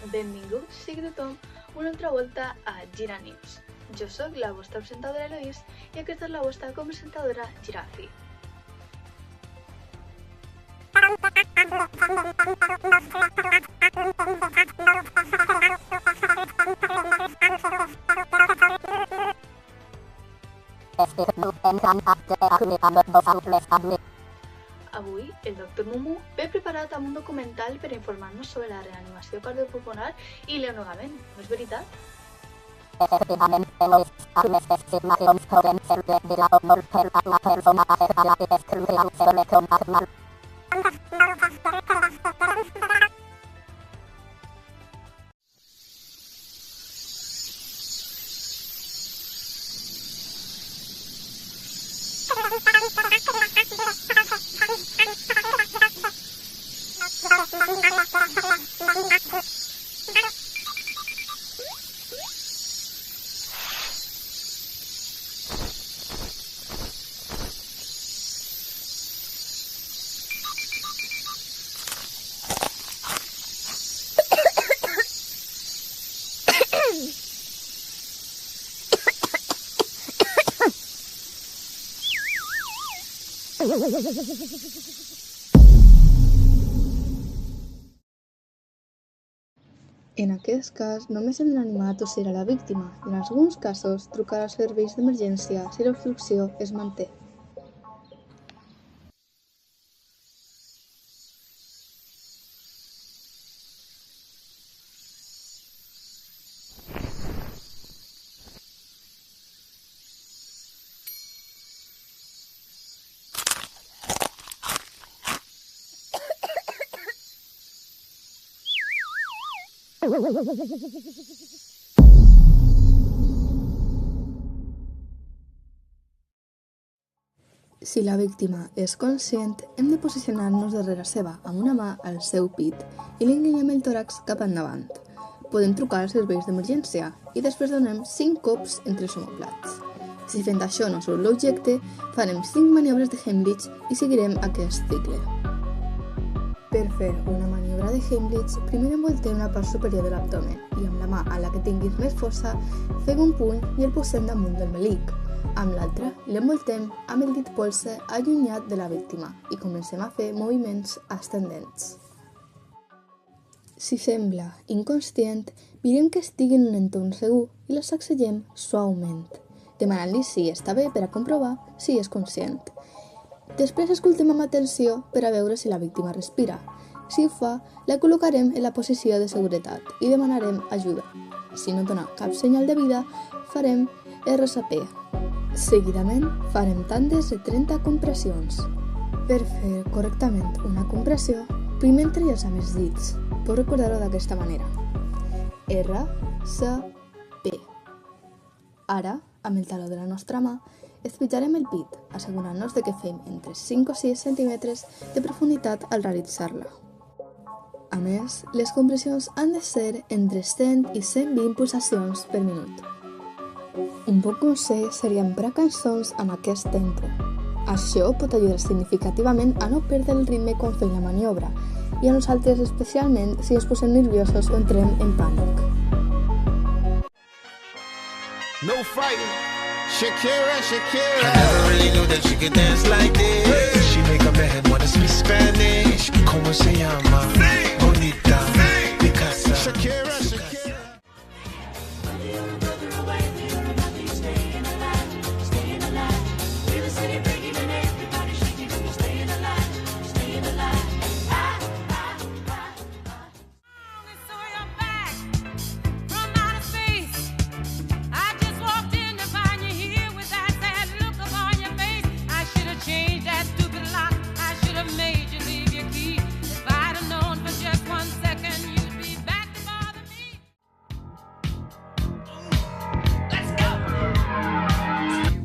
Benvinguts sigui tothom una altra volta a Gira News. Jo sóc la vostra presentadora Eloís i aquesta és la vostra copresentadora Girafi. Avui, el Dr. Mumu ve preparat amb un documental per informar-nos sobre la reanimació cardiopulmonar i l'enrogament, no és veritat? En aquest cas, només hem d'animar a tossir a la víctima i en alguns casos trucar als serveis d'emergència si l'obstrucció es manté. Si la víctima és conscient, hem de posicionar-nos darrere seva amb una mà al seu pit i li inclinem el tòrax cap endavant. Podem trucar als serveis d'emergència i després donem 5 cops entre els omòplats. Si fent això no surt l'objecte, farem 5 maniobres de Heimlich i seguirem aquest cicle. Per fer una maniobra de Heimlich, primer envoltem la part superior de l'abdomen i amb la mà a la que tinguis més força, fem un puny i el posem damunt del melic. Amb l'altra, l'envoltem amb el dit polze allunyat de la víctima i comencem a fer moviments ascendents. Si sembla inconscient, mirem que estigui en un entorn segur i la sacsegem suaument, demanant-li si està bé per a comprovar si és conscient. Després escoltem amb atenció per a veure si la víctima respira. Si ho fa, la col·locarem en la posició de seguretat i demanarem ajuda. Si no dona cap senyal de vida, farem RSP. Seguidament, farem tandes de 30 compressions. Per fer correctament una compressió, primer entrellaçam els dits. Pot recordar-ho d'aquesta manera. R, C, P. Ara, amb el taló de la nostra mà, espitjarem el pit, assegurant-nos que fem entre 5 o 6 centímetres de profunditat al realitzar-la. A més, les compressions han de ser entre 100 i 120 pulsacions per minut. Un bon consell seria emprar cançons amb aquest tempo. Això pot ajudar significativament a no perdre el ritme quan fem la maniobra, i a nosaltres especialment si ens posem nerviosos o entrem en pànic. No fighting. Shakira, Shakira. I never really knew that she could dance like this. She make a man wanna speak Spanish. ¿Cómo se llama? Bonita. Picasa. Shakira, Shakira.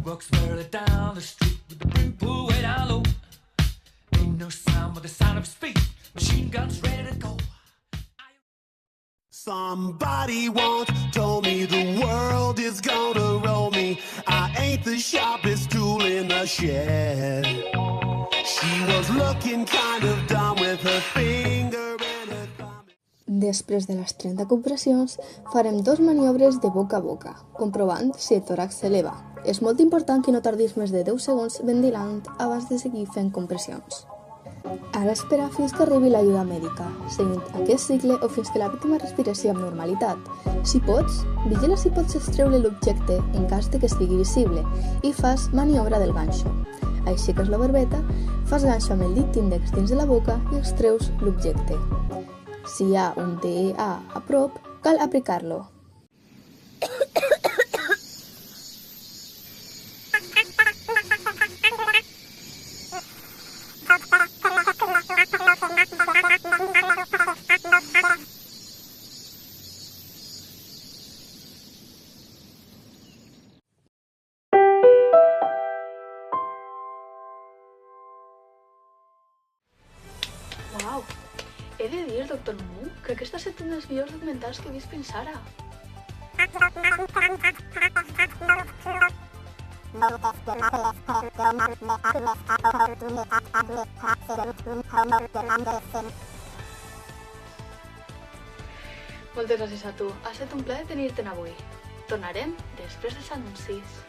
Walks barely down the street with the brim pulled way down low. Ain't no sound but the sound of his feet. Machine guns ready to go. Somebody once told me the world is gonna roll me. I ain't the sharpest tool in the shed. She was looking kind of dumb with her finger and her thumb. Després de les 30 compressions, farem 2 maniobres de boca a boca, comprovant si el tòrax s'eleva. És molt important que no tardis més de 10 segons ventilant abans de seguir fent compressions. Ara espera fins que arribi l'ajuda mèdica, seguint aquest cicle o fins que la víctima respireixi amb normalitat. Si pots, vigila si pots extreure l'objecte en cas de que estigui visible i fas maniobra del ganxo. Aixeques la barbeta, fas ganxo amb el dit índex dins de la boca i extreus l'objecte. Si hi ha un DEA a prop, cal aplicar-lo. Uau! He de dir, doctor Mu, que aquest ha estat un dels millors documentals que he vist fins ara. Moltes gràcies a tu. Ha estat un plaer tenir-te'n avui. Tornarem després dels anuncis.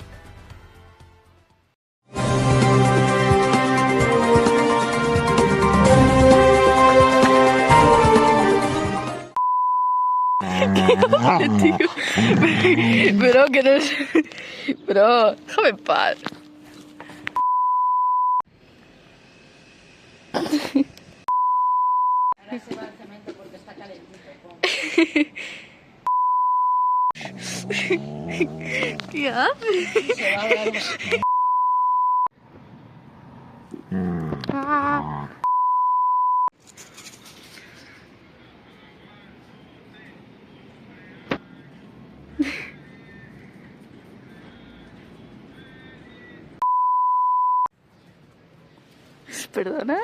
Tío. Pero que no es... Pero, déjame en paz. Ahora se va al cemento porque está calentito. ¿Qué haces? Se va a dar ¿Perdona?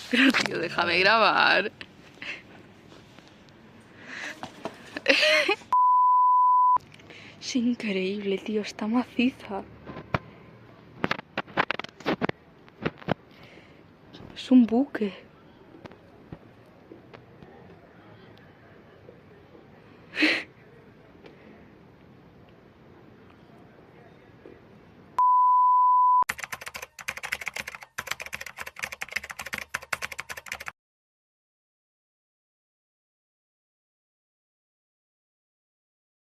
Pero tío, déjame grabar. Es increíble, tío, está maciza. Es un buque.